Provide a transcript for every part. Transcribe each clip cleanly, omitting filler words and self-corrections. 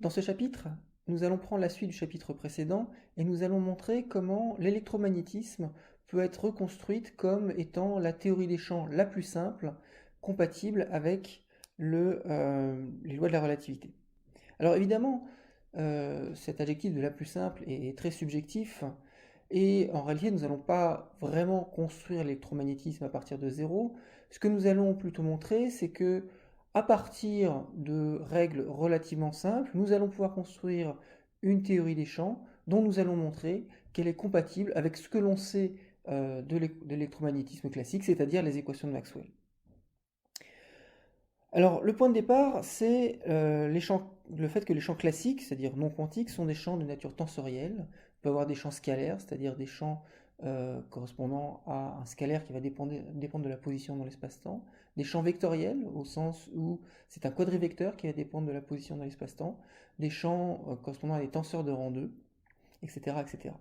Dans ce chapitre, nous allons prendre la suite du chapitre précédent et nous allons montrer comment l'électromagnétisme peut être reconstruite comme étant la théorie des champs la plus simple, compatible avec les lois de la relativité. Alors évidemment, cet adjectif de la plus simple est très subjectif et en réalité nous n'allons pas vraiment construire l'électromagnétisme à partir de zéro. Ce que nous allons plutôt montrer, c'est que à partir de règles relativement simples, nous allons pouvoir construire une théorie des champs dont nous allons montrer qu'elle est compatible avec ce que l'on sait de l'électromagnétisme classique, c'est-à-dire les équations de Maxwell. Alors, le point de départ, c'est le fait que les champs classiques, c'est-à-dire non quantiques, sont des champs de nature tensorielle. On peut avoir des champs scalaires, c'est-à-dire des champs correspondant à un scalaire qui va dépendre de la position dans l'espace-temps. Des champs vectoriels, au sens où c'est un quadrivecteur qui va dépendre de la position dans l'espace-temps. Des champs correspondant à des tenseurs de rang 2, etc., etc.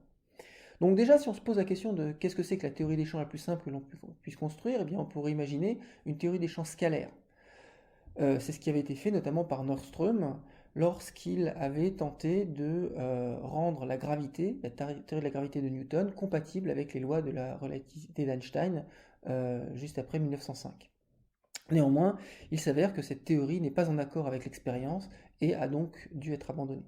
Donc déjà, si on se pose la question de qu'est-ce que c'est que la théorie des champs la plus simple que l'on puisse construire, eh bien, on pourrait imaginer une théorie des champs scalaires. C'est ce qui avait été fait notamment par Nordström lorsqu'il avait tenté de rendre la gravité, la théorie de la gravité de Newton, compatible avec les lois de la relativité d'Einstein juste après 1905. Néanmoins, il s'avère que cette théorie n'est pas en accord avec l'expérience et a donc dû être abandonnée.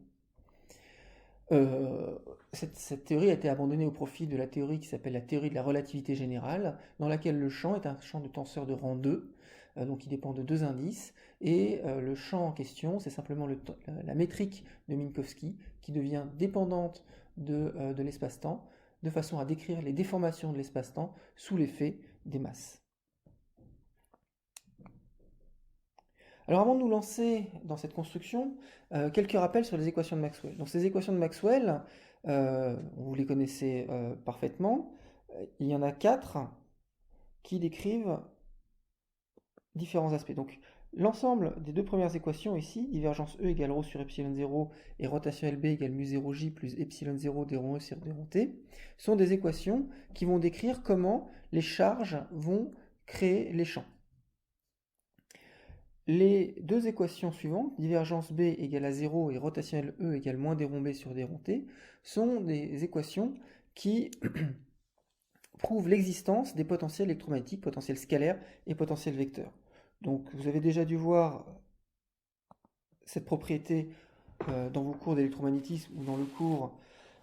Cette théorie a été abandonnée au profit de la théorie qui s'appelle la théorie de la relativité générale, dans laquelle le champ est un champ de tenseur de rang 2, donc il dépend de deux indices, et le champ en question, c'est simplement la métrique de Minkowski, qui devient dépendante de l'espace-temps, de façon à décrire les déformations de l'espace-temps sous l'effet des masses. Alors avant de nous lancer dans cette construction, quelques rappels sur les équations de Maxwell. Donc ces équations de Maxwell, vous les connaissez parfaitement. Il y en a quatre qui décrivent différents aspects. Donc l'ensemble des deux premières équations ici, divergence E égale ρ sur epsilon 0 et rotation LB égale mu0j plus epsilon 0 d rond E sur d rond t, sont des équations qui vont décrire comment les charges vont créer les champs. Les deux équations suivantes, divergence B égale à 0 et rotationnel E égale moins d rond B sur d rond t, sont des équations qui prouvent l'existence des potentiels électromagnétiques, potentiels scalaires et potentiels vecteurs. Donc vous avez déjà dû voir cette propriété dans vos cours d'électromagnétisme ou dans le cours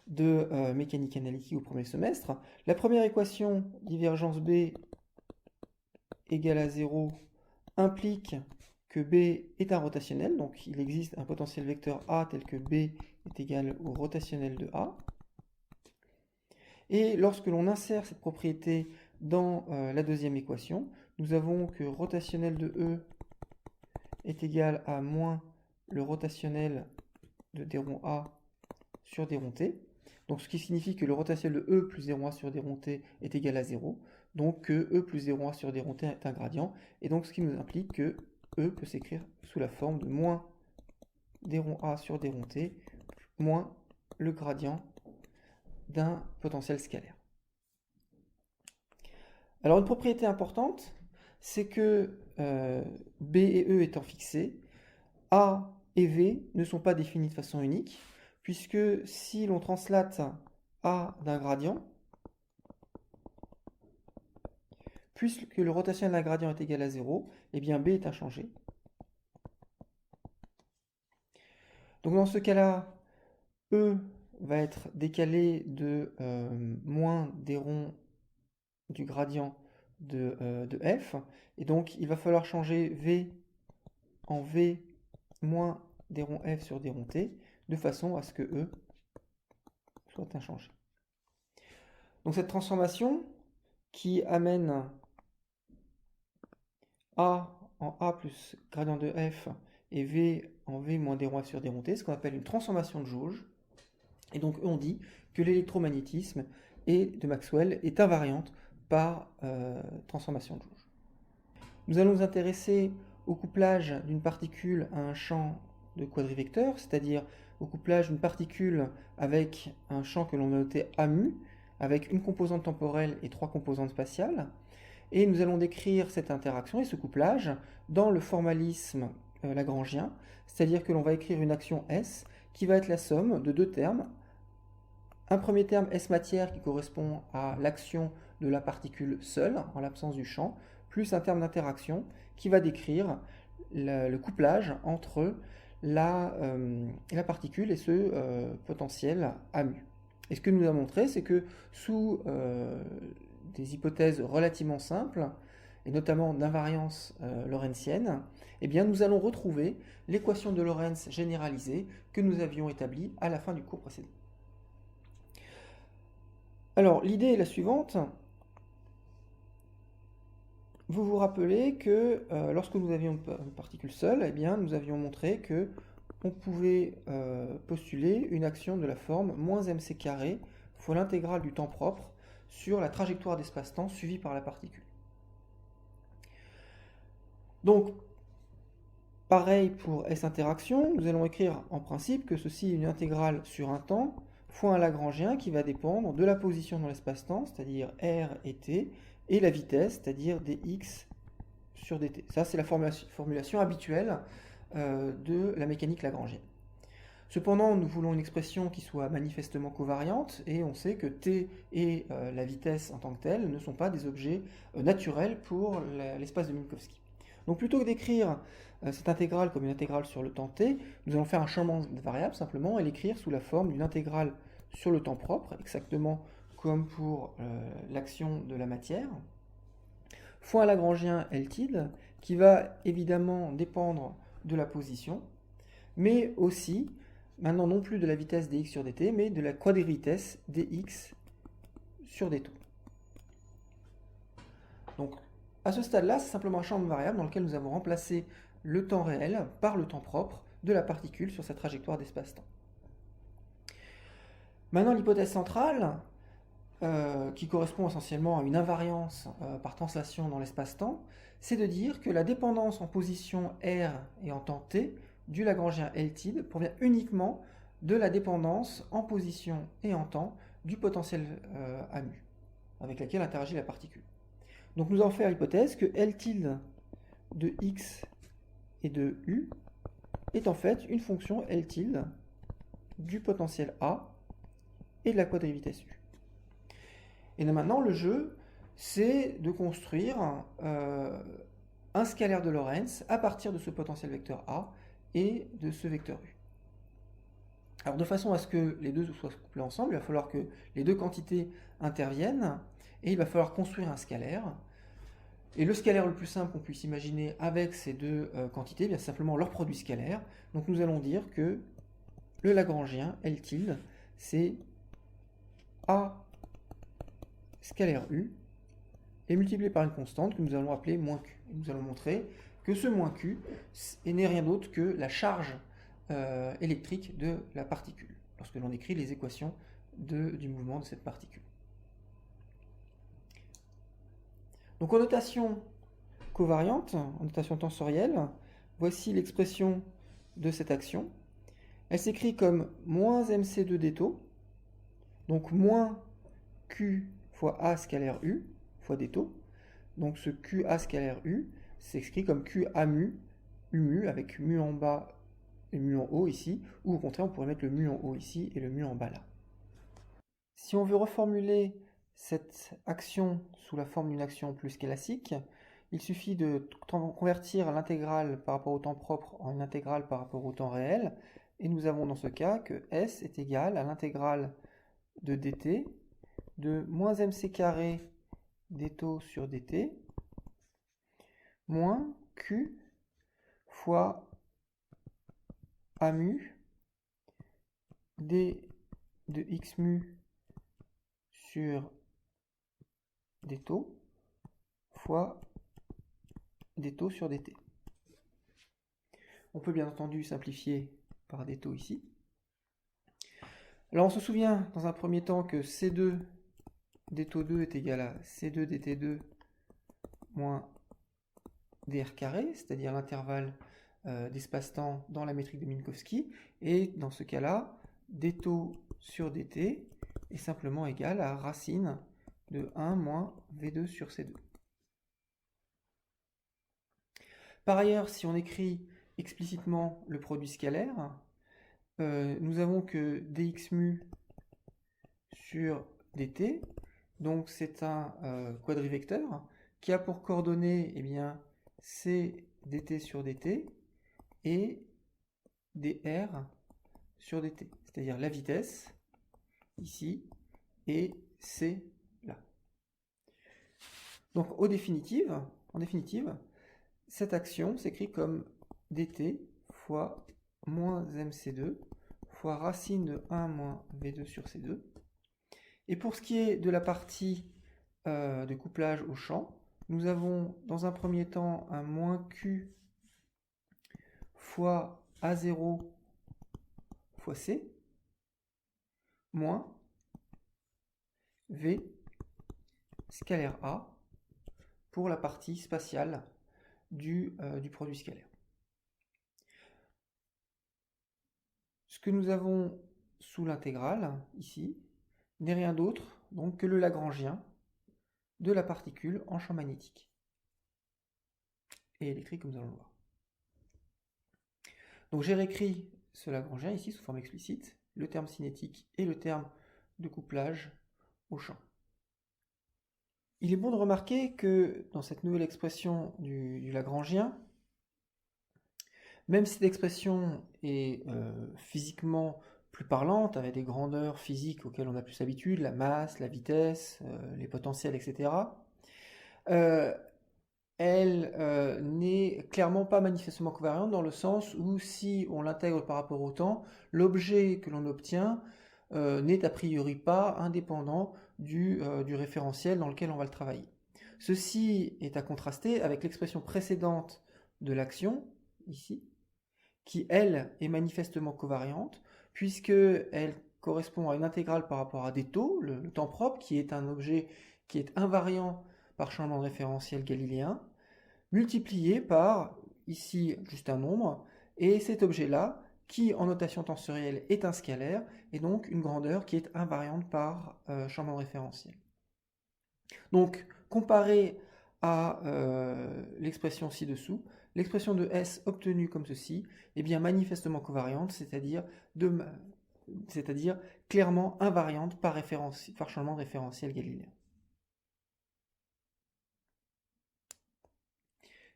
de mécanique analytique au premier semestre. La première équation, divergence B égale à 0, implique que B est un rotationnel, donc il existe un potentiel vecteur A tel que B est égal au rotationnel de A. Et lorsque l'on insère cette propriété dans la deuxième équation, nous avons que rotationnel de E est égal à moins le rotationnel de d rond A sur d rond T. Donc ce qui signifie que le rotationnel de E plus d rond A sur d rond T est égal à 0. Donc que E plus d rond A sur d rond T est un gradient. Et donc ce qui nous implique que E peut s'écrire sous la forme de moins d rond A sur d rond T moins le gradient d'un potentiel scalaire. Alors une propriété importante, c'est que B et E étant fixés, A et V ne sont pas définis de façon unique, puisque si l'on translate A d'un gradient, puisque le rotationnel d'un gradient est égal à 0, eh bien B est inchangé. Donc dans ce cas-là, E va être décalé de moins des ronds du gradient de f, et donc il va falloir changer V en V moins des ronds f sur des ronds t, de façon à ce que E soit inchangé. Donc cette transformation qui amène A en A plus gradient de f et V en V moins des ronds f sur des ronds t, ce qu'on appelle une transformation de jauge. Et donc on dit que l'électromagnétisme de Maxwell est invariante par transformation de jauge. Nous allons nous intéresser au couplage d'une particule à un champ de quadrivecteur, c'est-à-dire au couplage d'une particule avec un champ que l'on a noté AMU, avec une composante temporelle et trois composantes spatiales. Et nous allons décrire cette interaction et ce couplage dans le formalisme lagrangien, c'est-à-dire que l'on va écrire une action S qui va être la somme de deux termes. Un premier terme S matière qui correspond à l'action de la particule seule, en l'absence du champ, plus un terme d'interaction qui va décrire le couplage entre la particule et ce potentiel à mu. Et ce que nous avons montré, c'est que sous des hypothèses relativement simples, et notamment d'invariance lorentzienne, eh bien, nous allons retrouver l'équation de Lorentz généralisée que nous avions établie à la fin du cours précédent. Alors, l'idée est la suivante. Vous vous rappelez que lorsque nous avions une particule seule, eh bien, nous avions montré que on pouvait postuler une action de la forme moins mc carré fois l'intégrale du temps propre sur la trajectoire d'espace-temps suivie par la particule. Donc, pareil pour S interaction, nous allons écrire en principe que ceci est une intégrale sur un temps fois un lagrangien qui va dépendre de la position dans l'espace-temps, c'est-à-dire R et T, et la vitesse, c'est-à-dire dx sur dt. Ça, c'est la formulation habituelle de la mécanique lagrangienne. Cependant, nous voulons une expression qui soit manifestement covariante, et on sait que t et la vitesse en tant que telle ne sont pas des objets naturels pour l'espace de Minkowski. Donc plutôt que d'écrire cette intégrale comme une intégrale sur le temps t, nous allons faire un changement de variable simplement et l'écrire sous la forme d'une intégrale sur le temps propre, exactement comme pour l'action de la matière, fois un lagrangien L tilde, qui va évidemment dépendre de la position, mais aussi, maintenant non plus de la vitesse dx sur dt, mais de la quadrivitesse dx sur dt. Donc, à ce stade-là, c'est simplement un champ de variable dans lequel nous avons remplacé le temps réel par le temps propre de la particule sur sa trajectoire d'espace-temps. Maintenant, l'hypothèse centrale, qui correspond essentiellement à une invariance par translation dans l'espace-temps, c'est de dire que la dépendance en position R et en temps t du lagrangien L tilde provient uniquement de la dépendance en position et en temps du potentiel à mu, avec laquelle interagit la particule. Donc nous allons faire l'hypothèse que L tilde de x et de u est en fait une fonction L tilde du potentiel A et de la quadrivitesse u. Et maintenant, le jeu, c'est de construire un scalaire de Lorentz à partir de ce potentiel vecteur A et de ce vecteur U. Alors, de façon à ce que les deux soient couplés ensemble, il va falloir que les deux quantités interviennent et il va falloir construire un scalaire. Et le scalaire le plus simple qu'on puisse imaginer avec ces deux quantités, c'est simplement leur produit scalaire. Donc, nous allons dire que le lagrangien, L tilde, c'est A scalaire U est multiplié par une constante que nous allons appeler moins Q. Et nous allons montrer que ce moins Q n'est rien d'autre que la charge électrique de la particule, lorsque l'on écrit les équations du mouvement de cette particule. Donc en notation covariante, en notation tensorielle, voici l'expression de cette action. Elle s'écrit comme moins mc2 dτ, donc moins Q fois A scalaire U fois dτ. Donc ce QA scalaire U s'écrit comme QA mu, U mu, avec mu en bas et mu en haut ici, ou au contraire on pourrait mettre le mu en haut ici et le mu en bas là. Si on veut reformuler cette action sous la forme d'une action plus classique, il suffit de convertir l'intégrale par rapport au temps propre en une intégrale par rapport au temps réel, et nous avons dans ce cas que S est égal à l'intégrale de dt de moins mc carré dτ sur dt moins q fois a mu d de x mu sur dτ fois dτ sur dt. On peut bien entendu simplifier par dτ ici. Alors on se souvient dans un premier temps que C2 dτ2 est égal à C2 dt2 moins dr carré, c'est-à-dire l'intervalle d'espace-temps dans la métrique de Minkowski. Et dans ce cas-là, dτ sur dt est simplement égal à racine de 1 moins v2 sur c2. Par ailleurs, si on écrit explicitement le produit scalaire, nous avons que dx mu sur dt, donc c'est un quadrivecteur qui a pour coordonnées, eh bien, c'est dt sur dt et dr sur dt, c'est-à-dire la vitesse ici et c là. Donc en définitive, cette action s'écrit comme dt fois moins mc2 fois racine de 1 moins v2 sur c2. Et pour ce qui est de la partie de couplage au champ, nous avons dans un premier temps un moins q fois a0 fois c moins v scalaire a pour la partie spatiale du produit scalaire. Ce que nous avons sous l'intégrale, ici, n'est rien d'autre donc que le Lagrangien de la particule en champ magnétique et électrique, comme nous allons le voir. Donc j'ai réécrit ce Lagrangien ici sous forme explicite, le terme cinétique et le terme de couplage au champ. Il est bon de remarquer que dans cette nouvelle expression du Lagrangien, même si cette expression est physiquement plus parlante, avec des grandeurs physiques auxquelles on a plus habitude, la masse, la vitesse, les potentiels, etc., elle n'est clairement pas manifestement covariante dans le sens où si on l'intègre par rapport au temps, l'objet que l'on obtient n'est a priori pas indépendant du référentiel dans lequel on va le travailler. Ceci est à contraster avec l'expression précédente de l'action, ici, qui, elle, est manifestement covariante, puisqu'elle correspond à une intégrale par rapport à des taux, le temps propre, qui est un objet qui est invariant par changement de référentiel galiléen, multiplié par, ici, juste un nombre, et cet objet-là, qui en notation tensorielle est un scalaire, et donc une grandeur qui est invariante par changement de référentiel. Donc, comparé à l'expression ci-dessous, l'expression de S obtenue comme ceci est bien manifestement covariante, c'est-à-dire clairement invariante par changement de référentiel galiléen.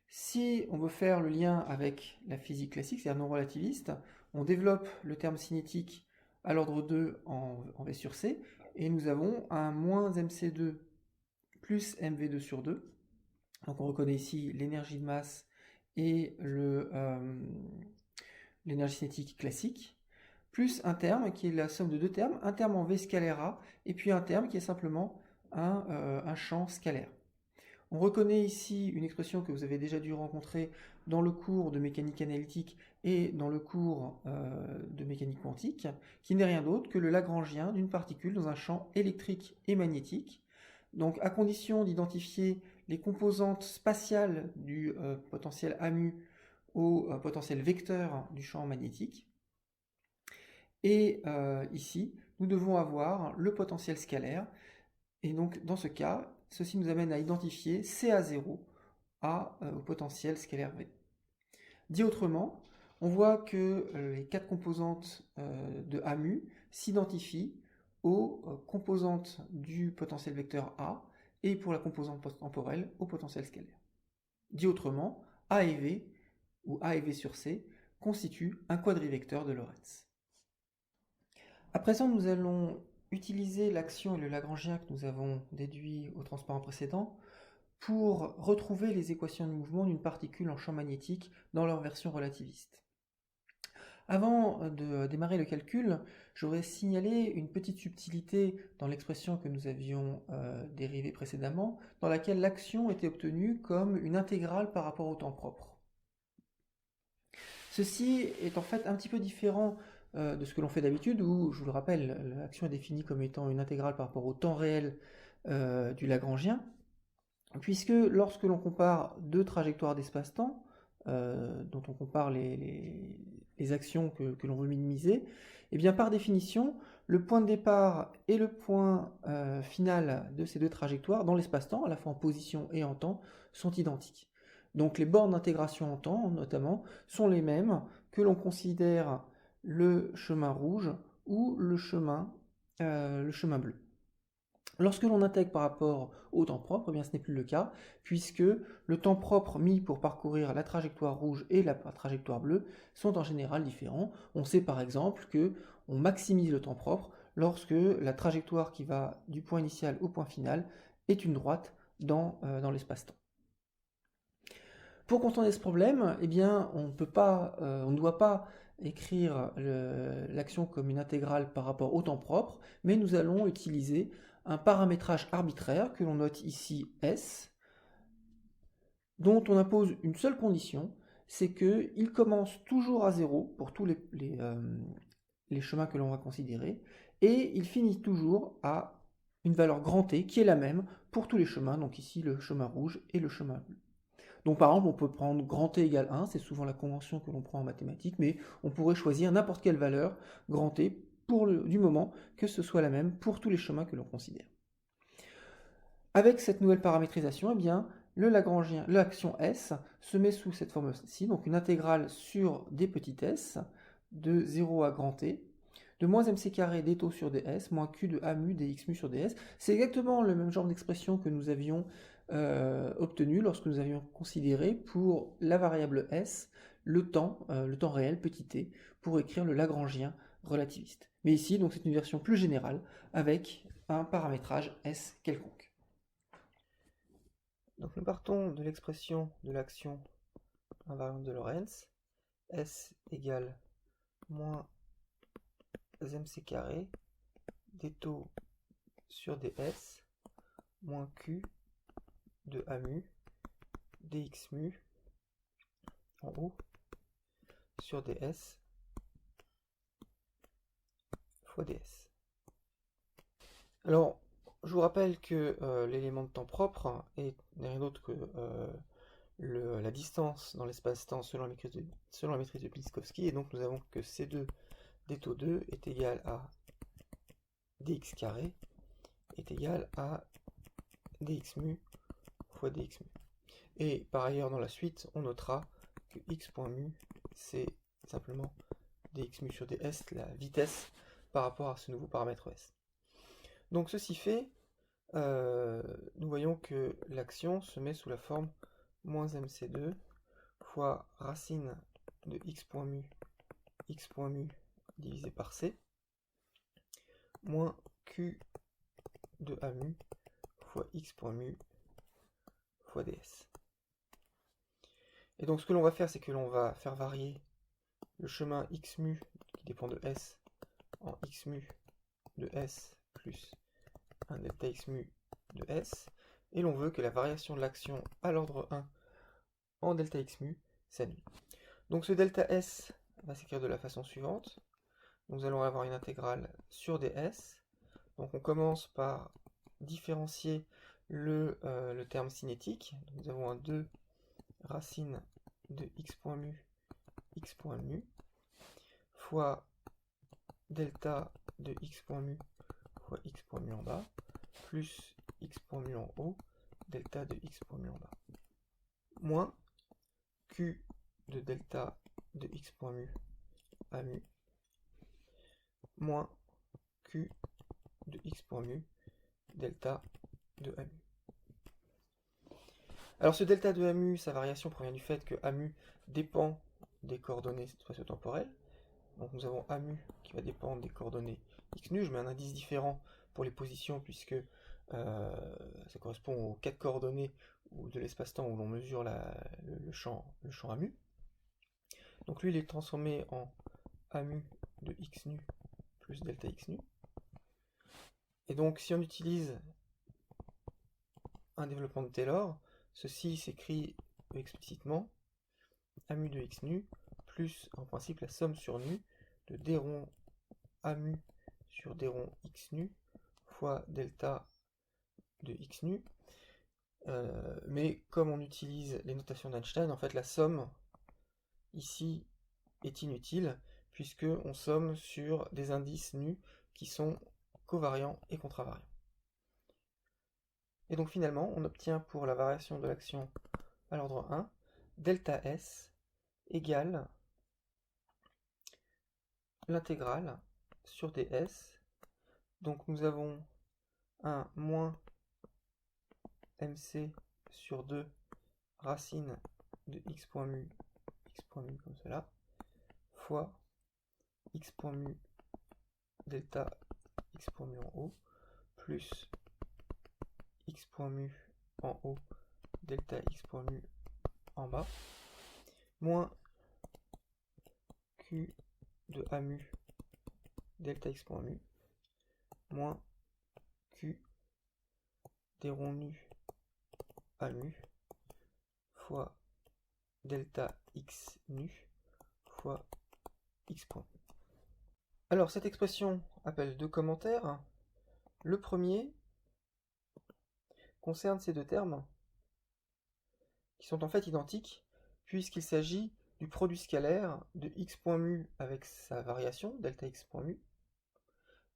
Si on veut faire le lien avec la physique classique, c'est-à-dire non relativiste, on développe le terme cinétique à l'ordre 2 en V sur C, et nous avons un moins mc2 plus mv2 sur 2. Donc on reconnaît ici l'énergie de masse et l'énergie cinétique classique, plus un terme qui est la somme de deux termes, un terme en V scalaire A, et puis un terme qui est simplement un champ scalaire. On reconnaît ici une expression que vous avez déjà dû rencontrer dans le cours de mécanique analytique et dans le cours de mécanique quantique, qui n'est rien d'autre que le Lagrangien d'une particule dans un champ électrique et magnétique. Donc à condition d'identifier les composantes spatiales du potentiel AMU au potentiel vecteur du champ magnétique. Et ici, nous devons avoir le potentiel scalaire. Et donc dans ce cas, ceci nous amène à identifier CA0 au potentiel scalaire V. Dit autrement, on voit que les quatre composantes de AMU s'identifient aux composantes du potentiel vecteur A et pour la composante temporelle au potentiel scalaire. Dit autrement, A et V, ou A et V sur C, constituent un quadrivecteur de Lorentz. À présent, nous allons utiliser l'action et le Lagrangien que nous avons déduit au transparent précédent pour retrouver les équations de mouvement d'une particule en champ magnétique dans leur version relativiste. Avant de démarrer le calcul, j'aurais signalé une petite subtilité dans l'expression que nous avions dérivée précédemment, dans laquelle l'action était obtenue comme une intégrale par rapport au temps propre. Ceci est en fait un petit peu différent de ce que l'on fait d'habitude, où, je vous le rappelle, l'action est définie comme étant une intégrale par rapport au temps réel du Lagrangien, puisque lorsque l'on compare deux trajectoires d'espace-temps, dont on compare les actions que l'on veut minimiser, et bien par définition, le point de départ et le point final de ces deux trajectoires dans l'espace-temps, à la fois en position et en temps, sont identiques. Donc les bornes d'intégration en temps, notamment, sont les mêmes que l'on considère le chemin rouge ou le chemin bleu. Lorsque l'on intègre par rapport au temps propre, eh bien, ce n'est plus le cas, puisque le temps propre mis pour parcourir la trajectoire rouge et la trajectoire bleue sont en général différents. On sait par exemple que on maximise le temps propre lorsque la trajectoire qui va du point initial au point final est une droite dans l'espace-temps. Pour contourner ce problème, eh bien, on ne doit pas écrire l'action comme une intégrale par rapport au temps propre, mais nous allons utiliser un paramétrage arbitraire que l'on note ici S, dont on impose une seule condition, c'est qu'il commence toujours à 0 pour tous les chemins que l'on va considérer, et il finit toujours à une valeur grand T qui est la même pour tous les chemins, donc ici le chemin rouge et le chemin bleu. Donc par exemple, on peut prendre grand T égale 1, c'est souvent la convention que l'on prend en mathématiques, mais on pourrait choisir n'importe quelle valeur grand T du moment que ce soit la même pour tous les chemins que l'on considère. Avec cette nouvelle paramétrisation, eh bien, l'action S se met sous cette forme-ci, donc une intégrale sur des petits s, de 0 à grand T, de moins mc carré d taux sur ds, moins q de a mu dx mu sur ds. C'est exactement le même genre d'expression que nous avions obtenu lorsque nous avions considéré pour la variable s le temps réel, petit t, pour écrire le lagrangien relativiste. Mais ici, donc, c'est une version plus générale avec un paramétrage s quelconque. Donc nous partons de l'expression de l'action invariante de Lorentz, S égale moins mc carré d taux sur ds moins q de a mu dx mu en haut sur ds fois ds. Alors, je vous rappelle que l'élément de temps propre est rien d'autre que la distance dans l'espace-temps selon la maîtrise de Pliskowski, et donc nous avons que C2 d taux 2 est égal à dx carré est égal à dx mu fois dx mu. Et par ailleurs, dans la suite, on notera que x.mu, c'est simplement dx mu sur ds, la vitesse par rapport à ce nouveau paramètre s. Donc ceci fait, nous voyons que l'action se met sous la forme moins mc2 fois racine de x.mu divisé par c, moins q de a mu fois x.mu fois ds. Et donc ce que l'on va faire, c'est que l'on va faire varier le chemin x mu qui dépend de s en x mu de s plus un delta x mu de s, et l'on veut que la variation de l'action à l'ordre 1 en delta x mu s'annule. Donc ce delta s va s'écrire de la façon suivante. Nous allons avoir une intégrale sur ds. Donc on commence par différencier le terme cinétique. Donc nous avons un 2 racine de x.mu fois delta de x.mu fois x.mu en bas plus x.mu en haut delta de x.mu en bas moins q de delta de x.mu a mu moins q de x.mu delta de a mu. Alors ce delta de a mu, sa variation provient du fait que a mu dépend des coordonnées spatio-temporelles. Donc nous avons a mu qui va dépendre des coordonnées x nu. Je mets un indice différent pour les positions puisque ça correspond aux 4 coordonnées de l'espace-temps où l'on mesure le champ a mu. Donc lui il est transformé en a mu de x nu plus delta x nu. Et donc si on utilise un développement de Taylor, ceci s'écrit explicitement a mu de x nu plus en principe la somme sur nu de d rond a mu sur d rond x nu fois delta de x nu. Mais comme on utilise les notations d'Einstein, en fait la somme ici est inutile puisque on somme sur des indices nus qui sont covariants et contravariants. Et donc finalement on obtient pour la variation de l'action à l'ordre 1 delta S égale l'intégrale sur ds. Donc nous avons un moins mc sur 2 racine de x point mu comme cela, fois x point mu delta x point mu en haut, plus x point mu en haut delta x point mu en bas, moins q de a mu delta x point mu, moins q des ronds nus a mu, fois delta x nu, fois x point. Alors cette expression appelle deux commentaires. Le premier concerne ces deux termes, qui sont en fait identiques, puisqu'il s'agit du produit scalaire de x point mu avec sa variation, delta x point mu,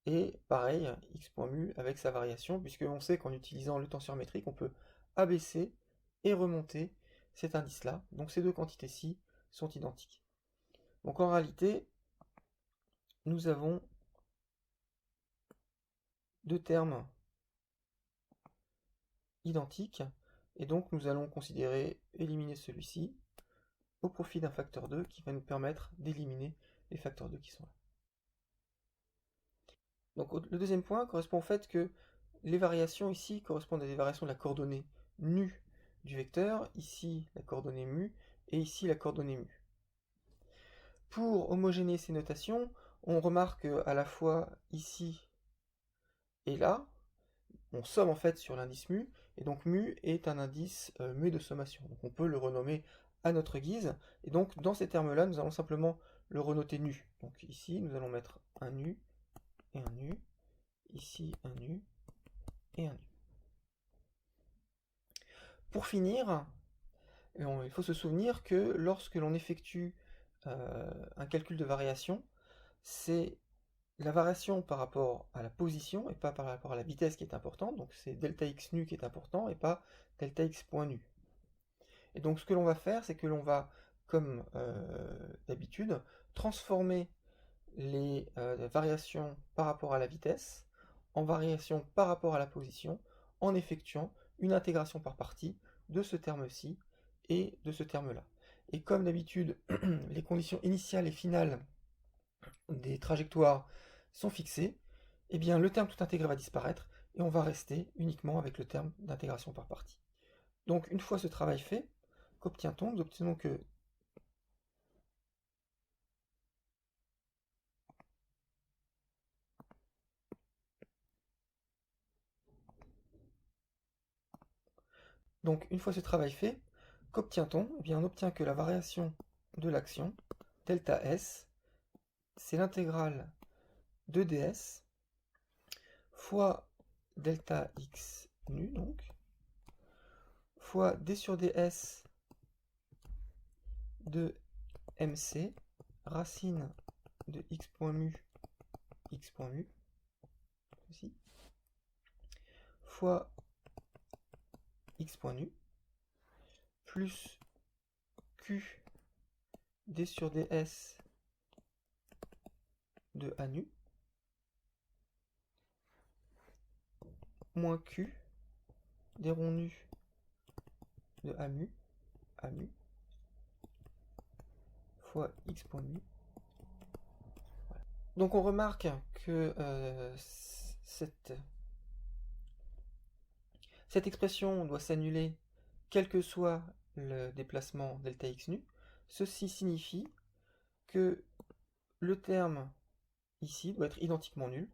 et pareil, x point mu avec sa variation, puisqu'on sait qu'en utilisant le tenseur métrique, on peut abaisser et remonter cet indice-là. Donc ces deux quantités-ci sont identiques. Donc en réalité, nous avons deux termes identiques, et donc nous allons éliminer celui-ci au profit d'un facteur 2 qui va nous permettre d'éliminer les facteurs 2 qui sont là. Donc le deuxième point correspond au fait que les variations ici correspondent à des variations de la coordonnée nu du vecteur, ici la coordonnée mu, et ici la coordonnée mu. Pour homogénéiser ces notations, on remarque à la fois ici et là, on somme en fait sur l'indice mu, et donc mu est un indice mu de sommation. Donc on peut le renommer à notre guise, et donc dans ces termes-là, nous allons simplement le renoter nu. Donc ici, nous allons mettre un nu et un nu, ici un nu et un nu. Pour finir, il faut se souvenir que lorsque l'on effectue un calcul de variation, c'est la variation par rapport à la position et pas par rapport à la vitesse qui est importante, donc c'est delta x nu qui est important et pas delta x point nu. Et donc ce que l'on va faire, c'est que l'on va, comme d'habitude, transformer les variations par rapport à la vitesse en variations par rapport à la position en effectuant une intégration par partie de ce terme-ci et de ce terme-là. Et comme d'habitude, les conditions initiales et finales des trajectoires sont fixées, eh bien le terme tout intégré va disparaître et on va rester uniquement avec le terme d'intégration par partie. Donc une fois ce travail fait, qu'obtient-on? Nous obtenons que une fois ce travail fait, qu'obtient-on? Eh bien on obtient que la variation de l'action, delta S, c'est l'intégrale de ds fois delta x nu, donc, fois d sur ds de mc, racine de x point mu, ceci, fois x point nu, plus q d sur ds de a nu, moins q des ronds nus de a mu, fois x point mu. Voilà. Donc on remarque que cette expression doit s'annuler quel que soit le déplacement delta x nu. Ceci signifie que le terme ici doit être identiquement nul.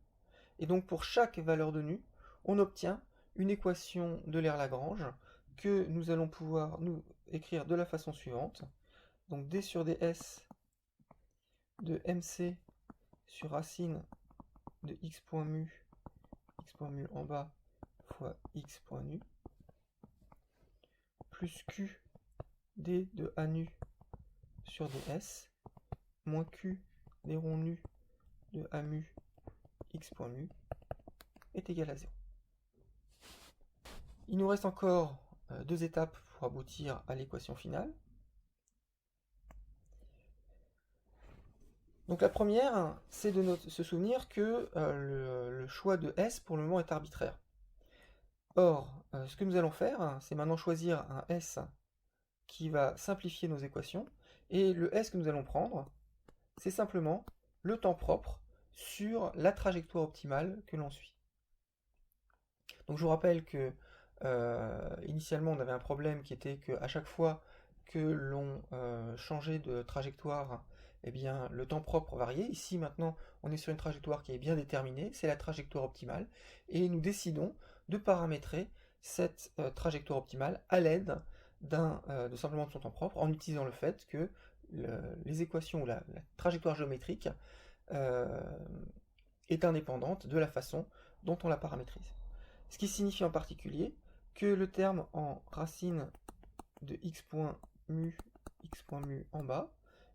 Et donc pour chaque valeur de nu, on obtient une équation de L'Euler-Lagrange que nous allons pouvoir nous écrire de la façon suivante. Donc d sur ds de mc sur racine de x point mu en bas fois x point nu, plus q d de a nu sur ds, moins q des ronds nus de a mu x point mu est égal à 0. Il nous reste encore deux étapes pour aboutir à l'équation finale. Donc la première, c'est de se souvenir que le choix de S pour le moment est arbitraire. Or, ce que nous allons faire, c'est maintenant choisir un S qui va simplifier nos équations, et le S que nous allons prendre, c'est simplement le temps propre sur la trajectoire optimale que l'on suit. Donc je vous rappelle que initialement on avait un problème qui était qu'à chaque fois que l'on changeait de trajectoire, eh bien le temps propre variait. Ici maintenant on est sur une trajectoire qui est bien déterminée, c'est la trajectoire optimale, et nous décidons de paramétrer cette trajectoire optimale à l'aide de simplement de son temps propre, en utilisant le fait que les équations ou la trajectoire géométrique euh, est indépendante de la façon dont on la paramétrise. Ce qui signifie en particulier que le terme en racine de x.mu en bas,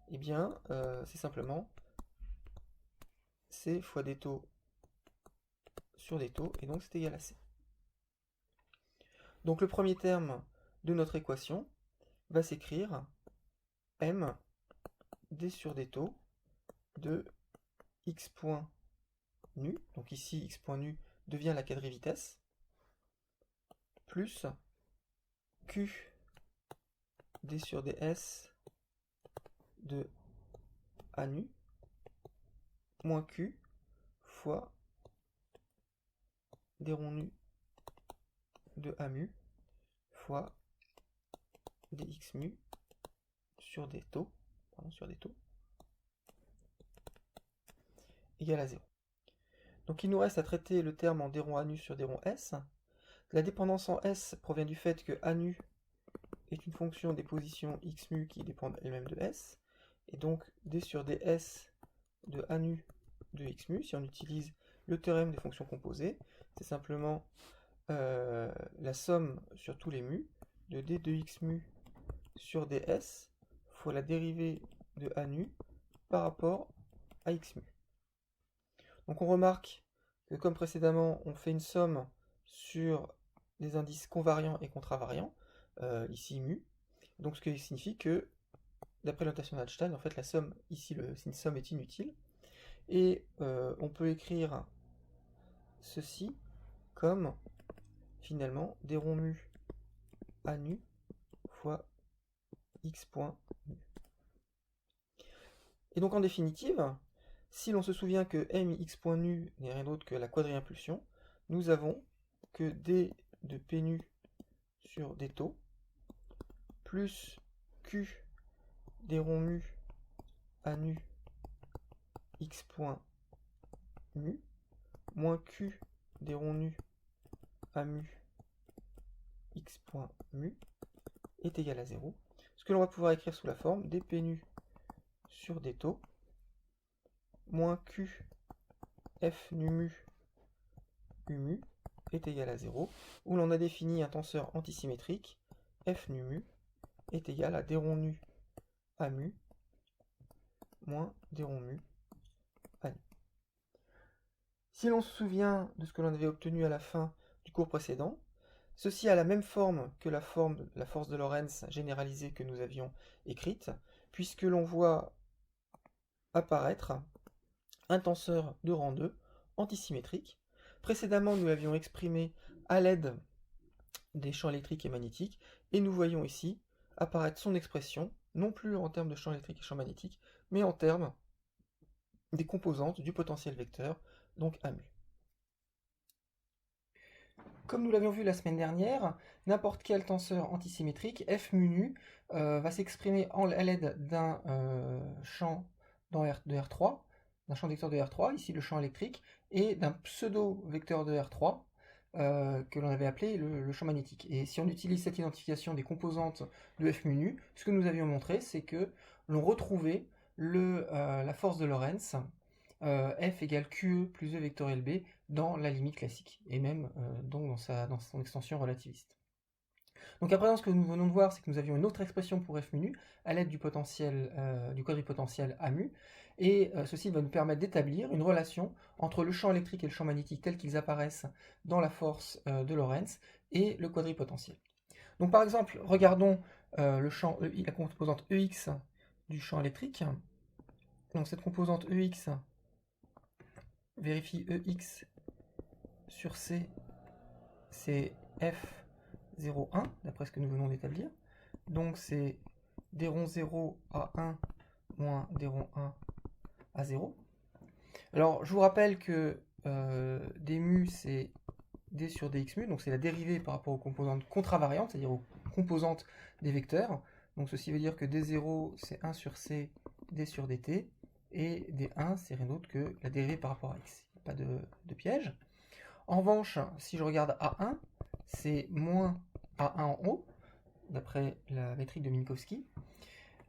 eh bien, c'est simplement c fois des taux sur des taux, et donc c'est égal à c. Donc le premier terme de notre équation va s'écrire m d sur des taux de x.nu, donc ici x.nu devient la quadrivitesse, plus q d sur ds de a nu moins q fois d rond nu de a mu fois dx mu sur des taux, égale à 0. Donc il nous reste à traiter le terme en d rond a nu sur d rond s. La dépendance en s provient du fait que a nu est une fonction des positions x mu qui dépendent elles-mêmes de s, et donc d sur ds de a nu de x mu, si on utilise le théorème des fonctions composées, c'est simplement la somme sur tous les mu de d de x mu sur ds fois la dérivée de a nu par rapport à x mu. Donc on remarque que comme précédemment, on fait une somme sur des indices convariants et contravariants, ici mu, donc ce qui signifie que, d'après la notation d'Einstein, en fait la somme, ici une somme est inutile, et on peut écrire ceci comme finalement d rond mu a nu fois x point mu. Et donc en définitive, si l'on se souvient que mx point nu n'est rien d'autre que la quadriimpulsion, nous avons que d de p nu sur d taux plus q d rond mu a nu x point mu moins q d rond nu a mu x point mu est égal à 0. Ce que l'on va pouvoir écrire sous la forme dp nu sur d taux moins q f nu mu u mu est égal à 0, où l'on a défini un tenseur antisymétrique, f nu mu est égal à d rond nu a mu moins d rond mu a nu. Si l'on se souvient de ce que l'on avait obtenu à la fin du cours précédent, ceci a la même forme que la forme de la force de Lorentz généralisée que nous avions écrite, puisque l'on voit apparaître un tenseur de rang 2 antisymétrique. Précédemment, nous l'avions exprimé à l'aide des champs électriques et magnétiques, et nous voyons ici apparaître son expression, non plus en termes de champs électriques et champs magnétiques, mais en termes des composantes du potentiel vecteur, donc A mu. Comme nous l'avions vu la semaine dernière, n'importe quel tenseur antisymétrique, f mu nu, va s'exprimer à l'aide d'un champ de R3, d'un champ vecteur de R3, ici le champ électrique, et d'un pseudo-vecteur de R3, que l'on avait appelé le champ magnétique. Et si on utilise cette identification des composantes de f mu nu, ce que nous avions montré, c'est que l'on retrouvait la force de Lorentz, f égale QE plus E vectoriel B, dans la limite classique, et même donc dans son extension relativiste. Donc à présent, ce que nous venons de voir, c'est que nous avions une autre expression pour f mu nu à l'aide du quadripotentiel A mu, et ceci va nous permettre d'établir une relation entre le champ électrique et le champ magnétique tels qu'ils apparaissent dans la force de Lorentz et le quadripotentiel. Donc par exemple, regardons la composante EX du champ électrique. Donc cette composante EX vérifie EX sur C, c'est F01, d'après ce que nous venons d'établir. Donc c'est d rond 0 à 1 moins d rond 1 à 0. Alors je vous rappelle que d mu c'est d sur dx mu, donc c'est la dérivée par rapport aux composantes contravariantes, c'est-à-dire aux composantes des vecteurs. Donc ceci veut dire que d0 c'est 1 sur c d sur dt, et d1 c'est rien d'autre que la dérivée par rapport à x. Il n'y a pas de piège. En revanche, si je regarde A1, c'est moins A1 en haut, d'après la métrique de Minkowski.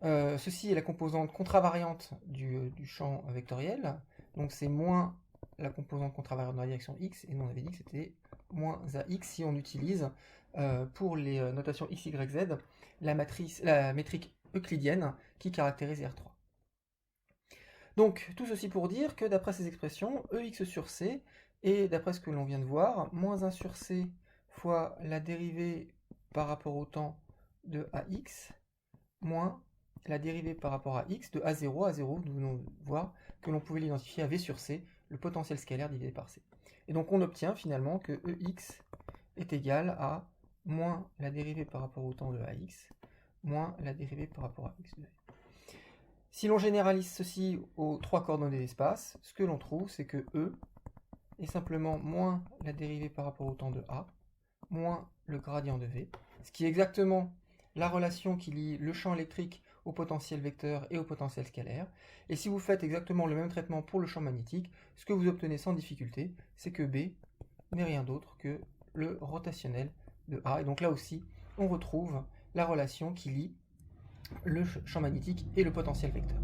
Ceci est la composante contravariante du champ vectoriel, donc c'est moins la composante contravariante dans la direction x, et nous on avait dit que c'était moins ax si on utilise pour les notations x, y, z la métrique euclidienne qui caractérise R3. Donc tout ceci pour dire que d'après ces expressions, EX sur C est, d'après ce que l'on vient de voir, moins 1 sur C fois la dérivée par rapport au temps de AX, moins la dérivée par rapport à X de A0. A0, nous venons de voir que l'on pouvait l'identifier à V sur C, le potentiel scalaire divisé par C. Et donc on obtient finalement que EX est égal à moins la dérivée par rapport au temps de AX, moins la dérivée par rapport à X de V. Si l'on généralise ceci aux trois coordonnées d'espace, ce que l'on trouve, c'est que E est simplement moins la dérivée par rapport au temps de A, moins le gradient de V, ce qui est exactement la relation qui lie le champ électrique au potentiel vecteur et au potentiel scalaire. Et si vous faites exactement le même traitement pour le champ magnétique, ce que vous obtenez sans difficulté, c'est que B n'est rien d'autre que le rotationnel de A. Et donc là aussi, on retrouve la relation qui lie le champ magnétique et le potentiel vecteur.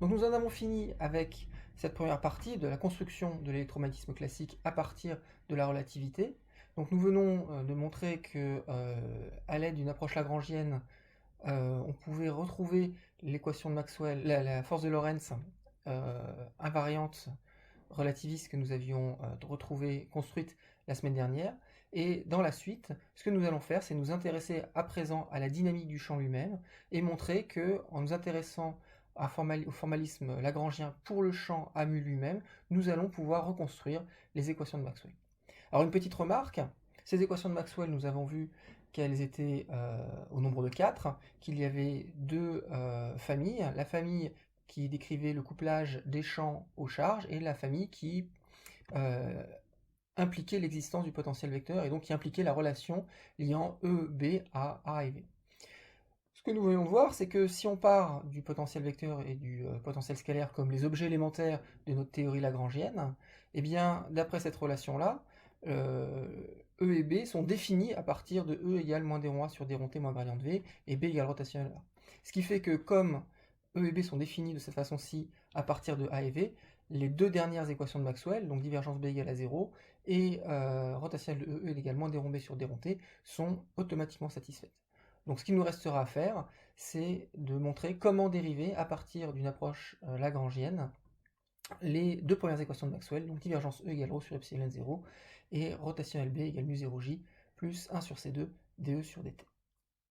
Donc nous en avons fini avec cette première partie de la construction de l'électromagnétisme classique à partir de la relativité. Donc nous venons de montrer que à l'aide d'une approche lagrangienne, on pouvait retrouver l'équation de Maxwell, la force de Lorentz invariante relativiste que nous avions retrouvée, construite la semaine dernière. Et dans la suite, ce que nous allons faire, c'est nous intéresser à présent à la dynamique du champ lui-même et montrer que, en nous intéressant au formalisme lagrangien pour le champ à mu lui-même, nous allons pouvoir reconstruire les équations de Maxwell. Alors une petite remarque, ces équations de Maxwell, nous avons vu qu'elles étaient au nombre de 4, qu'il y avait deux familles, la famille qui décrivait le couplage des champs aux charges et la famille qui impliquait l'existence du potentiel vecteur et donc qui impliquait la relation liant E, B à A et V. Ce que nous voyons voir, c'est que si on part du potentiel vecteur et du potentiel scalaire comme les objets élémentaires de notre théorie lagrangienne, eh bien, d'après cette relation-là, E et B sont définis à partir de E égale moins d rond A sur d rond T moins gradient de V, et B égale rotationnel A. Ce qui fait que comme E et B sont définis de cette façon-ci à partir de A et V, les deux dernières équations de Maxwell, donc divergence B égale à 0, et rotationnel de E égale moins d rond B sur d rond T, sont automatiquement satisfaites. Donc ce qu'il nous restera à faire, c'est de montrer comment dériver à partir d'une approche lagrangienne les deux premières équations de Maxwell, donc divergence E égale ρ sur epsilon 0 et rotationnel B égale mu 0j plus 1 sur C2 dE sur dt.